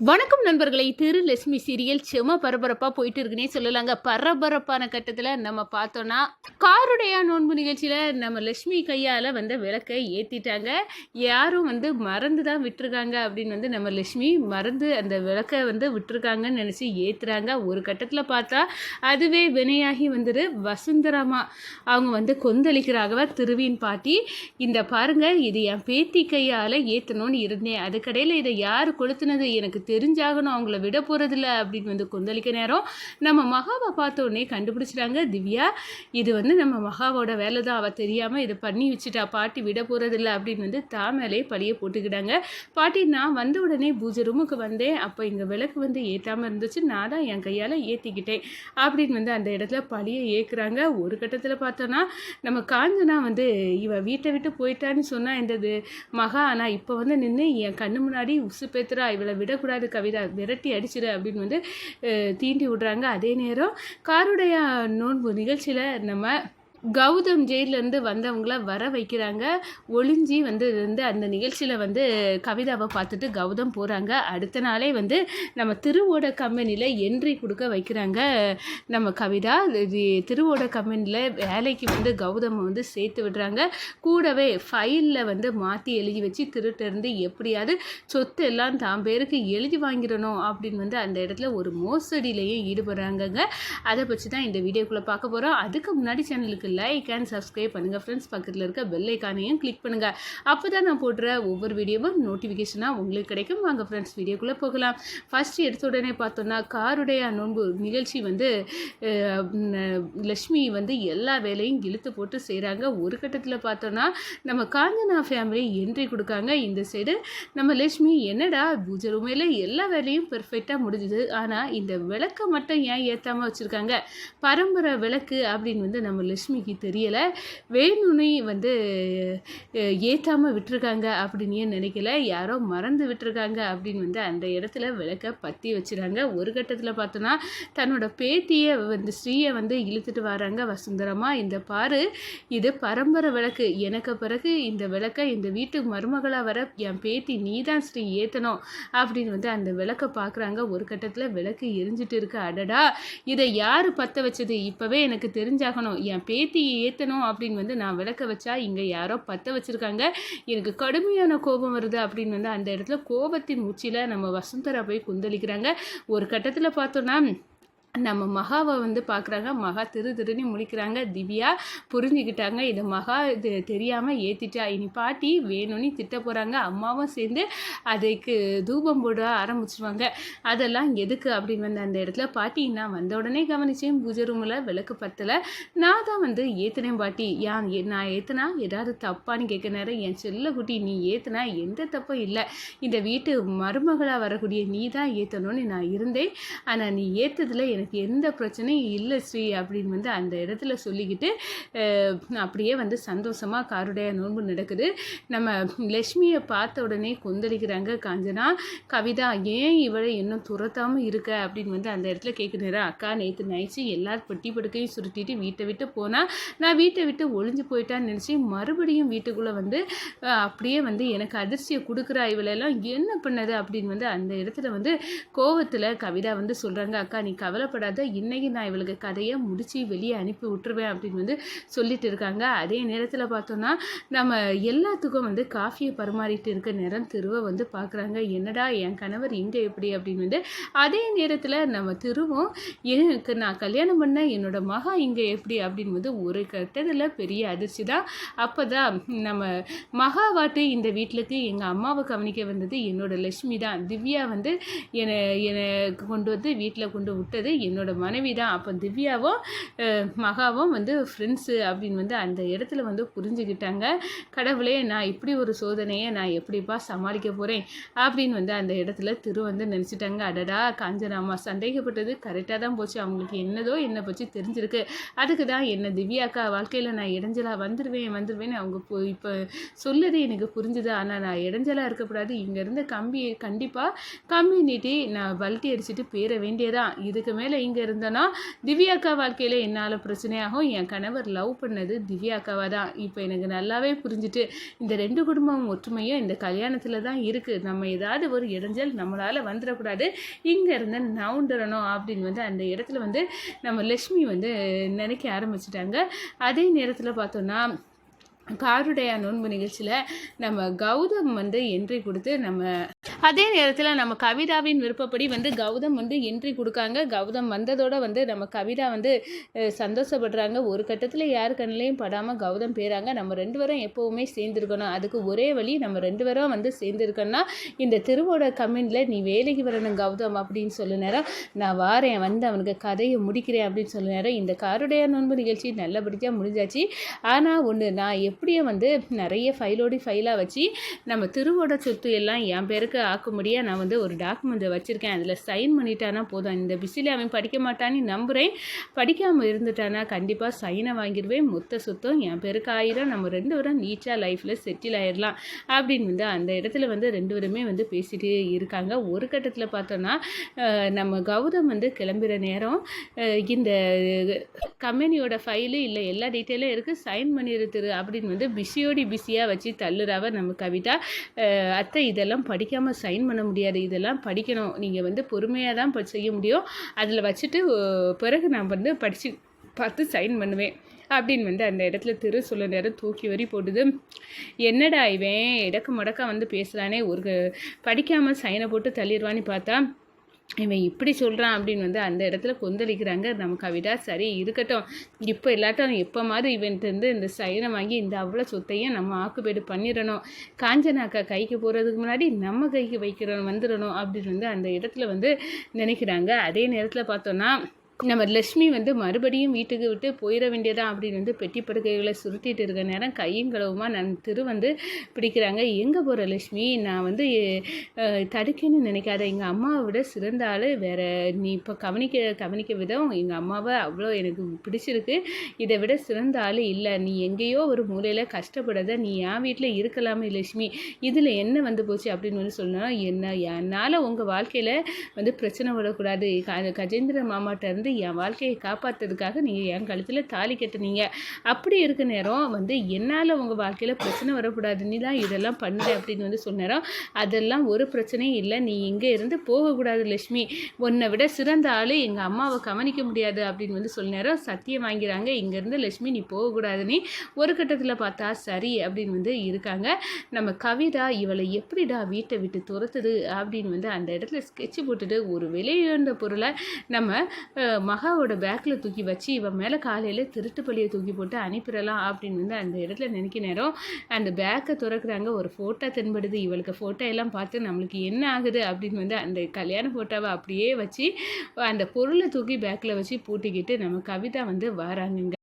வணக்கம் நண்பர்களை. லட்சுமி சீரியல் செம பரபரப்பாக போயிட்டு இருக்குன்னே சொல்லலாங்க. பரபரப்பான கட்டத்தில் நம்ம பார்த்தோன்னா காருடைய நோன்பு நிகழ்ச்சியில் நம்ம லட்சுமி கையால் விளக்கை ஏற்றிட்டாங்க. யாரும் மறந்து தான் விட்டுருக்காங்க அப்படின்னு நம்ம லட்சுமி மறந்து அந்த விளக்கை விட்டுருக்காங்கன்னு நினச்சி ஏற்றுறாங்க. ஒரு கட்டத்தில் பார்த்தா அதுவே வினையாகி வசுந்தரமா அவங்க கொந்தளிக்கிறாங்க. திருவின் பாட்டி, இந்த பாருங்க, இது என் பேத்தி கையால் ஏற்றணும்னு இருந்தேன், அதுக்கடையில் இதை யார் கொளுத்துனது எனக்கு தெரிஞ்சாகணும், அவங்கள விட போகிறதில்ல அப்படின்னு கொந்தளிக்க நேரம் நம்ம மகாவை பார்த்தோன்னே கண்டுபிடிச்சிட்டாங்க திவ்யா. இது நம்ம மகாவோட வேலை தான், அவள் தெரியாமல் இதை பண்ணி வச்சுட்டா, பாட்டி விட போகிறதில்ல அப்படின்னு தாமலே பழிய போட்டுக்கிட்டாங்க. பாட்டி, நான் வந்த உடனே பூஜை ரூமுக்கு வந்தேன், அப்போ இங்கே விளக்கு ஏற்றாமல் இருந்துச்சு, நான் தான் என் கையால் ஏற்றிக்கிட்டேன் அப்படின்னு அந்த இடத்துல பழியை ஏற்கிறாங்க. ஒரு கட்டத்தில் பார்த்தோன்னா நம்ம காஞ்சனா இவ வீட்டை விட்டு போயிட்டான்னு சொன்னால் இந்த மகா, ஆனால் இப்போ நின்று என் கண்ணு முன்னாடி உசு பேத்துறா, இவளை விடக்கூடாது கவிதா, விரட்டி அடிச்சிடு அப்படின்னு தீண்டி விடுறாங்க. அதே நேரம் காருடைய நோன்பு நிகழ்ச்சியில் நம்ம கௌதம் ஜெயிலேருந்து வந்தவங்கள வர வைக்கிறாங்க. ஒளிஞ்சி அந்த நிகழ்ச்சியில் கவிதாவை பார்த்துட்டு கௌதம் போகிறாங்க. அடுத்த நாளே நம்ம திருவோட கம்பெனியில் என்ட்ரி கொடுக்க வைக்கிறாங்க. நம்ம கவிதா திருவோட கம்பெனியில் வேலைக்கு கௌதம் சேர்த்து விடுறாங்க. கூடவே ஃபைலில் மாற்றி எழுதி வச்சு திருட்டிருந்து எப்படியாவது சொத்து எல்லாம் தான் பேருக்கு எழுதி வாங்கிடணும் அப்படின்னு அந்த இடத்துல ஒரு மோசடியிலையும் ஈடுபடுறாங்கங்க. அதை பற்றி தான் இந்த வீடியோக்குள்ளே பார்க்க போகிறோம். அதுக்கு முன்னாடி சேனலுக்கு லைக் அண்ட் சப்ஸ்கிரைப் பண்ணுங்கள் ஃப்ரெண்ட்ஸ். பக்கத்தில் இருக்க பெல் ஐக்கானையும் கிளிக் பண்ணுங்கள். அப்போ தான் நான் போடுற ஒவ்வொரு வீடியோவும் நோட்டிஃபிகேஷனாக உங்களுக்கு கிடைக்கும். வாங்க ஃப்ரெண்ட்ஸ், வீடியோக்குள்ளே போகலாம். ஃபஸ்ட்டு எடுத்த உடனே பார்த்தோன்னா காருடைய நோன்பு நிகழ்ச்சி லக்ஷ்மி எல்லா வேலையும் இழுத்து போட்டு செய்கிறாங்க. ஒரு கட்டத்தில் பார்த்தோன்னா நம்ம காஞ்சனா ஃபேமிலி என்ட்ரி கொடுக்காங்க. இந்த சைடு நம்ம லக்ஷ்மி, என்னடா பூஜை ரூமையில் எல்லா வேலையும் பெர்ஃபெக்டாக முடிஞ்சுது, ஆனால் இந்த விளக்கை மட்டும் ஏன் ஏற்றாமல் வச்சுருக்காங்க, பரம்பரை விளக்கு அப்படின்னு நம்ம லக்ஷ்மிக்கு தெரியலை, வேணும்னு ஏற்றாமல் விட்டுருக்காங்க அப்படின்னு நினைக்கல, யாரோ மறந்து விட்டுருக்காங்க அப்படின்னு அந்த இடத்துல விளக்க பற்றி வச்சுறாங்க. ஒரு கட்டத்தில் பார்த்தோன்னா தன்னோட பேத்தியை ஸ்ரீயை இழுத்துட்டு வராங்க வசுந்தரமா. இந்த பாரு, இது பரம்பரை விளக்கு, எனக்கு பிறகு இந்த விளக்கை இந்த வீட்டுக்கு மருமகளாக வர என் பேத்தி நீ தான் ஸ்ரீ ஏற்றணும் அப்படின்னு அந்த விளக்கை பார்க்குறாங்க. ஒரு கட்டத்தில் விளக்கு எரிஞ்சிட்டு இருக்கு. அடடா, இதை யார் பற்ற வச்சது, இப்போவே எனக்கு தெரிஞ்சாகணும், என் பேத்தி ஏற்றணும் அப்படின்னு நான் விளக்க வச்சா இங்கே யாரோ பற்ற வச்சுருக்காங்க, எனக்கு கடுமையான கோபம் வருது அப்படின்னு அந்த இடத்துல கோபத்தின் உச்சியில் நம்ம வசுந்தரா போய் குந்தளிக்கிறாங்க. ஒரு கட்டத்தில் பார்த்தோன்னா நம்ம மகாவை பார்க்குறாங்க. மகா திருன்னு முழிக்கிறாங்க. திவ்யா புரிஞ்சுக்கிட்டாங்க, இது மகா இது தெரியாமல் ஏற்றிட்டா, இனி பாட்டி வேணும்னு திட்ட போகிறாங்க. அம்மாவும் சேர்ந்து அதுக்கு தூபம் போட ஆரம்பிச்சுருவாங்க. அதெல்லாம் எதுக்கு அப்படின்னு அந்த இடத்துல பாட்டி, நான் வந்த உடனே கவனிச்சேன், பூஜை ரூமில் விளக்கு பத்தலை, நான் தான் ஏற்றினேன் பாட்டி, நான் ஏற்றினா ஏதாவது தப்பான்னு கேட்க நேரம், என் செல்ல குட்டி, நீ ஏற்றினா எந்த தப்பும் இல்லை, இந்த வீட்டு மருமகளாக வரக்கூடிய நீ தான் ஏற்றணும்னு நான் இருந்தேன், ஆனால் நீ ஏற்றதில் எனக்கு எந்த பிரச்சனையும் இல்லை ஸ்ரீ அப்படின்னு அந்த இடத்துல சொல்லிக்கிட்டு அப்படியே சந்தோஷமாக காருடைய நோன்பு நடக்குது. நம்ம லக்ஷ்மியை பார்த்த உடனே கொந்தளிக்கிறாங்க காஞ்சனா. கவிதா, ஏன் இவளை இன்னும் துரத்தாமல் இருக்க அப்படின்னு அந்த இடத்துல கேட்குறேன். அக்கா, நேற்று நைச்சு எல்லார் பெட்டி படுக்கையும் சுருட்டிட்டு வீட்டை விட்டு போனால், நான் வீட்டை விட்டு ஒளிஞ்சு போயிட்டான்னு நினச்சி மறுபடியும் வீட்டுக்குள்ளே அப்படியே எனக்கு அதிர்ச்சியை கொடுக்குறா, இவளெல்லாம் என்ன பண்ணது அப்படின்னு அந்த இடத்துல கோவத்தில் கவிதா சொல்கிறாங்க. அக்கா, நீ கவலைப்படாத, இன்னைக்கு நான் இவளுக்கு கதையை முடிச்சு வெளியே அனுப்பி விட்டுருவேன் அப்படின்னு சொல்லிட்டு இருக்காங்க. அதே நேரத்தில் பார்த்தோன்னா நம்ம எல்லாத்துக்கும் காஃபியை பரிமாறிட்டு இருக்க நேரம் திருவை பார்க்குறாங்க. என்னடா என் கணவர் இங்கே எப்படி அப்படின்னு அதே நேரத்தில் நம்ம திருவும், எனக்கு நான் கல்யாணம் பண்ண என்னோட மகா இங்கே எப்படி அப்படின்னு ஒரு கட்டத்தில் பெரிய அதிர்ச்சி தான். அப்போ தான் நம்ம மகாவாட்டு இந்த வீட்டுக்கு எங்கள் அம்மாவை கவனிக்க வந்தது என்னோட லட்சுமி தான், திவ்யா என்னை கொண்டு வீட்டில் கொண்டு விட்டது என்னோட மனைவி தான். அப்போ திவ்யாவும் மகாவும் ஃப்ரெண்ட்ஸு அப்படின்னு அந்த இடத்துல புரிஞ்சுக்கிட்டாங்க. கடவுளே, நான் இப்படி ஒரு சோதனையை நான் எப்படிப்பா சமாளிக்க போகிறேன் அப்படின்னு அந்த இடத்துல திரு நினச்சிட்டாங்க. அடடா, காஞ்சனாமா சந்தேகப்பட்டது கரெக்டாக தான் போச்சு, அவங்களுக்கு என்னதோ என்னை பற்றி தெரிஞ்சிருக்கு, அதுக்கு தான் என்ன திவ்யாக்கா வாழ்க்கையில் நான் இடைஞ்சலாக வந்துடுவேன்னு அவங்க இப்போ சொல்லுது எனக்கு புரிஞ்சுது. ஆனால் நான் இடைஞ்சலாக இருக்கக்கூடாது, இங்கேருந்து கண்டிப்பாக கம்பி நீட்டி நான் வல்ட்டி அடிச்சுட்டு போயிட வேண்டியதான், இதுக்கு மேலே மேலே இங்கே இருந்தேன்னா திவ்யாக்கா வாழ்க்கையில் என்னால் பிரச்சனையாகும். என் கணவர் லவ் பண்ணது திவ்யாக்காவை தான். இப்போ எனக்கு நல்லாவே புரிஞ்சுட்டு இந்த 2 குடும்பம் ஒற்றுமையும் இந்த கல்யாணத்தில் தான் இருக்குது. நம்ம ஏதாவது ஒரு இடைஞ்சல் நம்மளால் வந்துடக்கூடாது, இங்கே இருந்து நவுண்டுறணும் அப்படின்னு வந்து அந்த இடத்துல வந்து நம்ம லட்சுமி வந்து நினைக்க ஆரம்பிச்சிட்டாங்க. அதே நேரத்தில் பார்த்தோன்னா காருடைய நோன்பு நிகழ்ச்சியில் நம்ம கௌதம் வந்து என்ட்ரி கொடுத்து அதே நேரத்தில் நம்ம கவிதாவின் விருப்பப்படி வந்து கௌதம் வந்து என்ட்ரி கொடுக்காங்க. கௌதம் வந்ததோடு வந்து நம்ம கவிதா வந்து சந்தோஷப்படுறாங்க. ஒரு கட்டத்தில் யார் கண்ணிலையும் படாமல் கௌதம் பேராங்க. நம்ம 2 பேரும் எப்போவுமே சேர்ந்துருக்கணும், அதுக்கு ஒரே வழி நம்ம 2 பேரும் வந்து சேர்ந்துருக்கோன்னா இந்த திருவோட கமெண்டில் நீ வேலைக்கு வரணும் கௌதம் அப்படின்னு சொல்ல நேரம் நான் வாரேன் வந்து அவனுக்கு கதையை முடிக்கிறேன் அப்படின்னு சொல்ல நேரம் இந்த காருடைய நோன்பு நிகழ்ச்சி நல்லபடியாக முடிஞ்சாச்சு. ஆனால் ஒன்று, நான் எப்படியும் வந்து நிறைய ஃபைலாக வச்சு நம்ம திருவோட சொத்து எல்லாம் என் பேருக்கு ஆக்கும்படியாக நான் வந்து ஒரு டாக்குமெண்ட்டை வச்சுருக்கேன். அதில் சைன் பண்ணிட்டானா போதும். இந்த பிஸியில் அவன் படிக்க மாட்டான்னு நம்புகிறேன். படிக்காமல் இருந்துட்டானா கண்டிப்பாக சைனை வாங்கிடுவேன். மொத்த சொத்தும் என் பேருக்கு ஆயிரும். நம்ம 2 பேரும் நீட்டாக லைஃப்பில் செட்டில் ஆயிடலாம் அப்படின்னு வந்து அந்த இடத்துல வந்து 2 பேருமே வந்து பேசிட்டு இருக்காங்க. ஒரு கட்டத்தில் பார்த்தோன்னா நம்ம கௌதம் வந்து கிளம்புற நேரம் இந்த கம்பெனியோட ஃபைலு இல்லை எல்லா டீட்டெயிலும் இருக்குது, சைன் பண்ணிடுறது அப்படின்னு வந்து பிஸியாக வச்சு தள்ளுறாவ நம்ம கவிதா. அத்தை இதெல்லாம் படிக்காமல் சைன் பண்ண முடியாது, இதெல்லாம் படிக்கணும், நீங்கள் வந்து பொறுமையாக தான் செய்ய முடியும், அதில் வச்சுட்டு பிறகு நான் வந்து படித்து பார்த்து சைன் பண்ணுவேன் அப்படின்னு வந்து அந்த இடத்துல சொல்ல நேரம் தூக்கி வரி போட்டுது. என்னடா இவன் இடக்கு முடக்க வந்து பேசுகிறானே, ஒரு படிக்காமல் சைனை போட்டு தள்ளிடுவான்னு பார்த்தா இவன் இப்படி சொல்கிறான் அப்படின்னு வந்து அந்த இடத்துல கொந்தளிக்கிறாங்க நம்ம கவிதா. சரி இருக்கட்டும், இப்போ இல்லாட்டும் எப்போ மாதிரி இவன்ட்டு இந்த சைனை வாங்கி இந்த அவ்வளோ சொத்தையும் நம்ம ஆக்குபேடு பண்ணிடணும், காஞ்சனாக்கா கைக்கு போகிறதுக்கு முன்னாடி நம்ம கைக்கு வந்துடணும் அப்படின்னு வந்து அந்த இடத்துல வந்து நினைக்கிறாங்க. அதே நேரத்தில் பார்த்தோன்னா நம்ம லட்சுமி வந்து மறுபடியும் வீட்டுக்கு விட்டு போயிட வேண்டியதான் அப்படின்னு வந்து பெட்டி படுக்கைகளை சுருட்டிட்டு இருக்க நேரம் கையும் களவுமா வந்து பிடிக்கிறாங்க. எங்கே போகிற லட்சுமி, நான் வந்து தடுக்கன்னு நினைக்காத, எங்கள் அம்மாவை விட சிறந்த ஆள் வேறு, நீ இப்போ கவனிக்க விதம் எங்கள் அம்மாவை அவ்வளோ எனக்கு பிடிச்சிருக்கு, இதை விட சிறந்த ஆள் இல்லை, நீ எங்கேயோ ஒரு மூலையில் கஷ்டப்படாத, நீ என் வீட்டில் இருக்கலாமே லட்சுமி, இதில் என்ன வந்து போச்சு அப்படின்னு வந்து சொன்னால் என்னால் உங்கள் வாழ்க்கையில் வந்து பிரச்சனை விடக்கூடாது, கஜேந்திர மாமாட்ட இருந்து என் வாழ்க்கையை காப்பாற்றுறதுக்காக நீங்கள் என் கழுத்தில் தாலி கட்டுனீங்க, அப்படி இருக்க நேரம் வந்து என்னால் உங்கள் வாழ்க்கையில் பிரச்சனை வரக்கூடாது, நீ தான் இதெல்லாம் பண்ணுற அப்படின்னு வந்து சொன்னாரோ. அதெல்லாம் ஒரு பிரச்சனையும் இல்லை, நீ இங்கே இருந்து போகக்கூடாது லட்சுமி, உன்னை விட சிறந்த ஆள் எங்கள் அம்மாவை கவனிக்க முடியாது அப்படின்னு வந்து சொன்னாரோ. சத்தியம் வாங்கிறாங்க, இங்கேருந்து லட்சுமி நீ போகக்கூடாதுன்னு. ஒரு கட்டத்தில் பார்த்தா சரி அப்படின்னு வந்து இருக்காங்க. நம்ம கவிதா இவளை எப்படிடா வீட்டை விட்டு துரத்துது அப்படின்னு வந்து அந்த இடத்துல ஸ்கெட்சு போட்டுட்டு ஒரு விலையுயர்ந்த பொருளை நம்ம மகாவோட பேக்கில் தூக்கி வச்சு இவன் மேலே காலையில் திருட்டு பள்ளியை தூக்கி போட்டு அனுப்பிடலாம் அப்படின்னு வந்து அந்த இடத்துல நினைக்க நேரம் அந்த பேக்கை திறக்கிறாங்க. ஒரு ஃபோட்டோ தென்படுது. இவளுக்கு ஃபோட்டோ எல்லாம் பார்த்து நம்மளுக்கு என்ன ஆகுது அப்படின்னு வந்து அந்த கல்யாண ஃபோட்டோவை அப்படியே வச்சு அந்த பொருளை தூக்கி பேக்கில் வச்சு பூட்டிக்கிட்டு நம்ம கவிதா வந்து வராங்க.